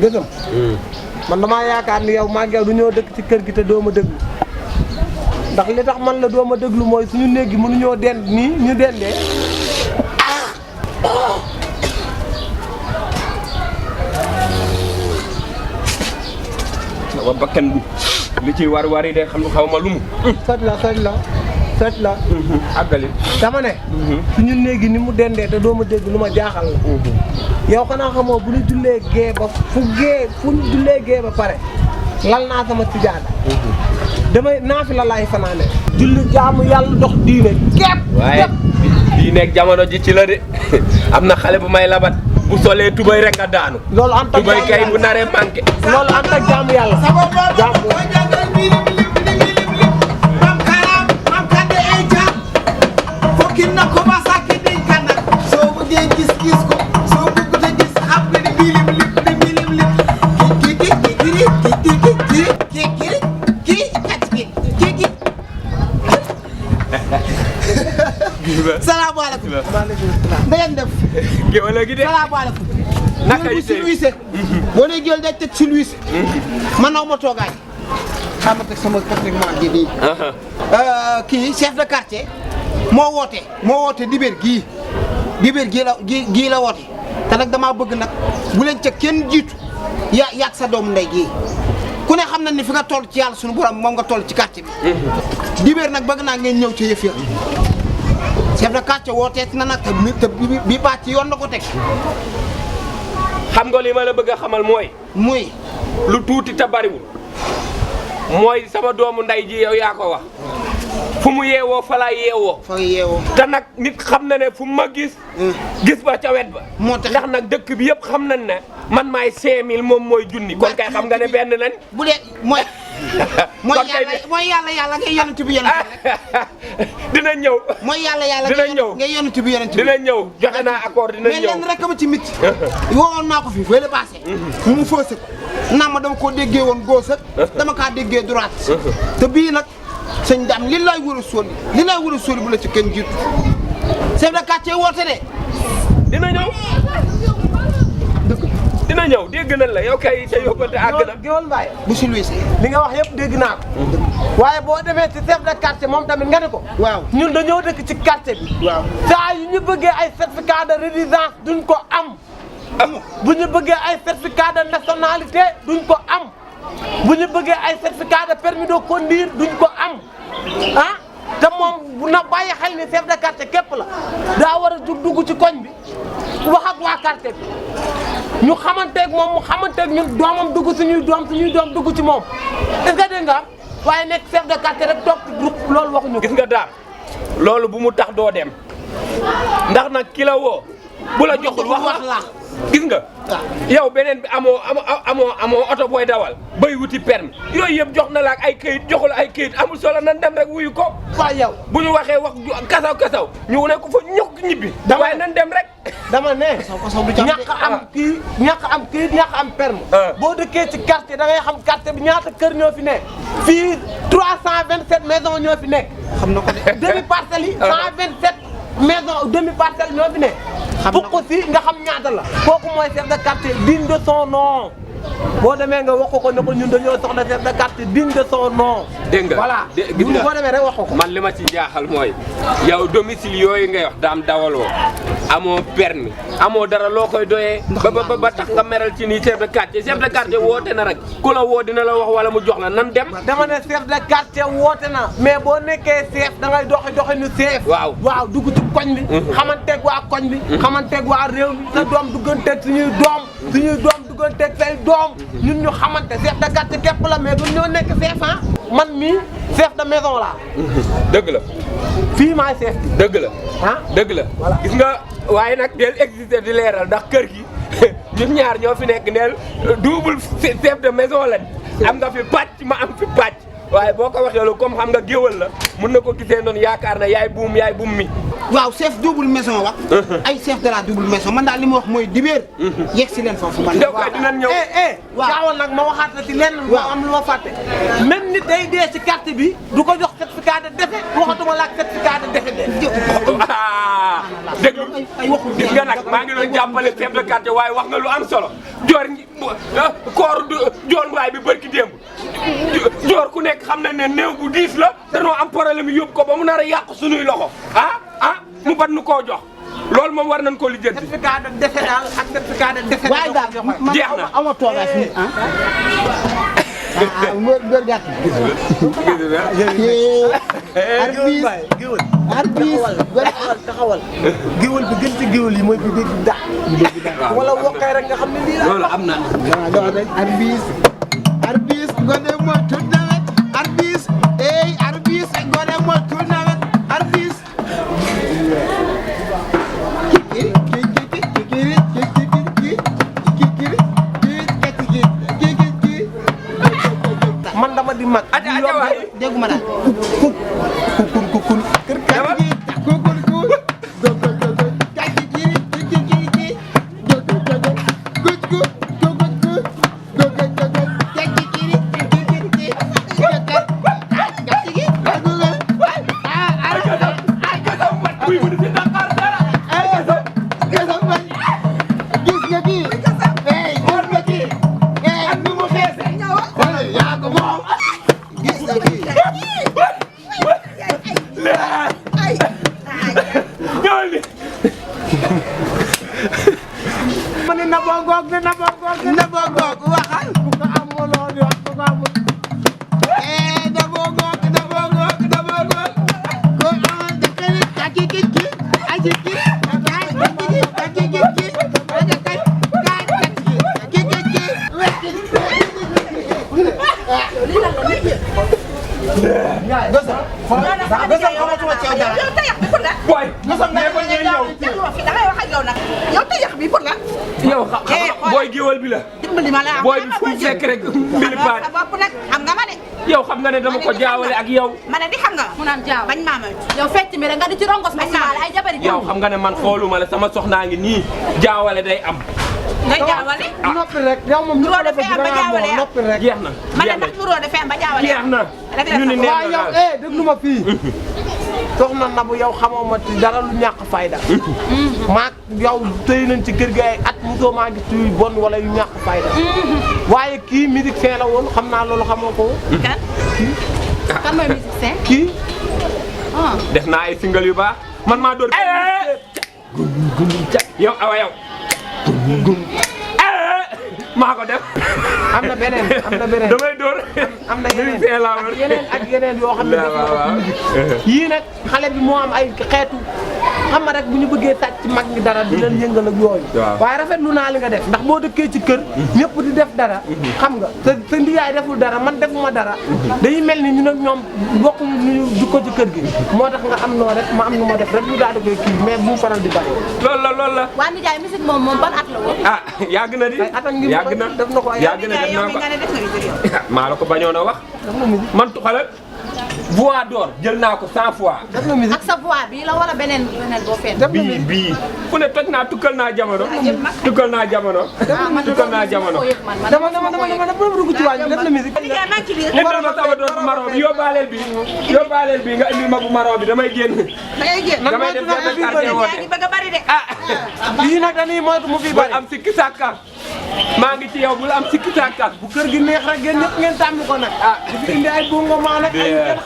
gësam. man damaa yaakaar ni yow maag yow du ñoo dëkk ci kër gi te doo ma déglu ndax li tax man la doo ma déglu mooy suñu néeg gi mënuñoo dend nii ñu dendee. sama bakkan li ci war yi de xam xaw ma lu mu. soj la àggali. dama ne. suñu néeg gi ni mu dendee te doo ma dégg lu ma jaaxal la. yow xanaa xamoo bu ñu jullee gee ba fu ñu jullee gee ba pare lal naa sama tijaada. damay naafi la laay fanaane. julli jaamu yàlla dox diine képp. waaye diine ak jamono ji ci la de am na xale bu may labat bu solee tubay rek nga daanu. loolu am tak tubay kay bu naree manqué. loolu am tak jaamu yàlla. na ko ba sàkki diñ ka nag soo bëggee gis ko soo bëggut a gis xam nga ni bilim salaamaaleykum. maaleykum salaam. na ngeen def. géwél gi de. salaamaaleykum. naka yi silwise boo nee géwél day teg silwise man naw ma toogaay xam nga teg sama pratiquement gi nii kii chef de quartier moo woote dibéer gii la woote te nag damaa bëgg nag bu leen ca kenn jiitu yaag sa doomu ndey gii ku ne xam na ni fi nga toll ci yàlla suñu borom moom nga toll ci quartier bi dibéer nag bëgg naa ngeen ñëw ci yëf ya chef de quartier wooteet na nag te bi baa ci yoon na ko teg xam nga li ma la bëgg a xamal mooy muy lu tuuti te bariwul mooy sama doomu ndey ji yow yaa ko wax fu mu yeewoo fa laa yeewoo. fa yeewoo te nag nit xam na ne fu mu ma gis. gis ba ca wet ba. moo tax ndax nag dëkk bi yëpp xam nañ ne man maay 5000 moom mooy junni. kon kay xam nga ne benn lañ. bu dee mooy yàlla ngay yonent bi yonent dina ñëw. mooy yàlla dina ñëw ngay yonent bi yonent bi. dina ñëw joxe naa accord dina ñëw mais lenn rek ma ci mit woowoon naa ko fi fële le passé. mu faussé ko naa ma dama koo déggee woon gauche dama kaa déggee droite. te bii nag. sëñ Dame li laay war a sóoli bu la ci kenn jiitu chef de quartier woote de dina ñëw dégg nañ la yow kay sa yóbbante àgg na. Géwël Mbaye bu si luy li nga wax yëpp dégg naa ko waaye boo demee ci chef de quartier moom tamit nga ne ko waaw ñun dañoo dëkk ci quartier bi waaw saa yu ñu bëggee ay certificat de résidence duñ ko am bu ñu bëggee ay certificat de nationalité duñ ko am bu ñu bëggee ay certificat de permis de conduire duñ ko am te moom bu na bàyyi xel ni chef de quartier képp la daa war a dugg ci koñ bi wax ak waa quartier bi ñu xamanteeg moom mu xamanteeg ñun doomam dugg suñuy doom dugg ci moom est-ce que dégg nga waaye nekk chef de quartier rek toog loolu waxuñu gis nga daal loolu bu mu tax doo dem ndax nag ki la woo bu la joxul wax la gis nga yow beneen bi amoo oto booy dawal bay wuti permis yooyu yëpp jox na la ak ay këyit joxul ay këyit amul solo nan dem rek wuyu ko waaw yow bu ñu waxee wax kasaw ñu ne ko fa ñokk ñibbi waaye nan dem rek dama ne ñàkk am kii ñàkk am permis boo dëkkee ci quartier da ngay xam quartier bi ñaata kër ñoo fi nekk fii 327 maisons ñoo fi nekk xam na ko de demi parcelles yi 127 maisons demi parcelles ñoo fi nekk fukk si nga xam ñaata la kooku mooy chef de quartier digne de son nom boo demee nga wax ko ne ko ñun dañoo soxla chef de quartier digne de son nom. dégg nga voilà gis nga boo demee rek wax ko. man li ma ci jaaxal mooy yow domicile yooyu ngay wax daam dawaloo amoo permis amoo dara loo koy doyee. ba tax nga meral ci nii chef de quartier woote na rek ku la woo dina la wax wala mu jox la nan dem. dama ne chef de quartier woote na mais boo nekkee chef da ngay doxi nu chef. waaw dugg ci koñ bi. xamanteeg waa koñ bi. xamanteeg waa réew mi sa doom dugganteeg suñuy doom dugganteeg say doom ñun ñu xamante chef de quartier képp la mais duñ ñoo nekk chef man mii chef de maison laa. dëgg la. fii maay chef bi. dëgg la. dëgg la. voilà gis nga waaye nag del exister di leeral ndax kër gi ñun ñaar ñoo fi nekk neel double chef de maison lañ am nga fi pàcc ma am fi pàcc waaye boo ko waxee loolu comme xam nga géwël la mun na ko gisee noonu yaakaar na yaay buum mi. waaw chef double maison wax. ay chef de la double maison man daal li ma wax mooy dibéer. yegg si leen foofu man. waaw dinañ ñëw. waaw gaawal nag ma waxaat la ci lenn. waaw am lu ma fàtte. même nit day dee ci carte bi du ko jox certificat de décès waxatuma la ak certificat de décès de. déglu gis nga nag maa ngi doon jàppale chef de quartier waaye wax nga lu am solo joor koor joor mbaay bi bërki démb joor ku nekk xam na ne néew bu diis la danoo am problème yóbbu ko ba mu nar a yàq suñuy loxo mu bat nu koo jox loolu moom war nañ koo lijjanti. certificat de décès daal ak certificat de décès. waaye daal jeex na ama toogaay fii mbër gàtt taxawal géwël bi gën ci géwël yi mooy bi dégg da wala wokkee rek nga xam ne lii loolu am na arbis gone mooy tul nawet arbis arbis gone mooy tul nawet arbis man dama di mag. aja waay dégguma daal kun booy géwël bi la. dimbali ma la booy bi fu mu fekk rek mbili paane. sa bopp nag xam nga ma de. yow xam nga ne dama ko jaawale ak yow. ma ne di xam nga. mu naan jaaw bañ maa moytu. yow fecc mi rek nga di ci rongos ma simaale ay jabari yow xam nga ne man xooluma la sama soxnaa ngi nii jaawale day am. ngay jaawale. noppi rek yow moom ñu ko defee am ba jaawale noppi rek. jeex na ma ne ndax nuroo dafay am ba jaawale. jeex na ñu ni nee waaw yow déglu ma fii. soxna Nabou yow xamoo ma ci dara lu ñàkk fayda. maak yow tëy nañ ci kër gi ay at mosoo maa gis yu bon wala yu ñàkk fayda. waaye kii musicien la woon xam naa loolu xamoo ko. kan kan mooy musicien. kii. def naa ay single yu baax man maa door. yow awa yow. maa ko def. am na beneen damay door. am na yeneen ak yeneen yoo xam ne def na ko musique yii nag xale bi moo am ay xeetu xam nga rek bu ñu bëggee sàcc ci mag ñi dara di leen yëngal ak yooyu. waaye rafetlu naa li nga def ndax boo dëkkee ci kër ñëpp di def dara xam nga sa ndiyaay deful dara man defuma dara dañuy mel ni ñun ak ñoom bokk ñu jukko ci kër gi moo tax nga am noo rek ma am nu ma def rek ñu daal di koy kii mais bu mu faral di bari. loolu la. waa nijaay musique moom ban at la woon. yàgg na di. yàgg na def na ko ay yàgg na def naa ko nga ne def nga musique yow. maa la ko bañoon a wax. man tuxala voix d'or jël naa ko 100 fois. def na musique ak sa voix bi la wala beneen boo fenn. bii fu ne toj naa tukkal naa jamono. tukkal naa jamono. tukkal naa jamono. dama dugg ci waañ def na musique. nijaay maa ngi ci biir. indil ma sama doon bu marron bi yóbbaaleel bi nga indil ma bu marron bi damay génn. da ngay génn. damay def benn quartier woote. yaa ngi bëgg a bari de. lii nag dañuy moytu mu fi bari. am sikki sàkka maa ngi ci yow bul am sikki sàkka bu kër gi neex rek ngeen ñëpp ngeen tàmm ko nag. ah di fi indi ay bongo maa nag ay kenn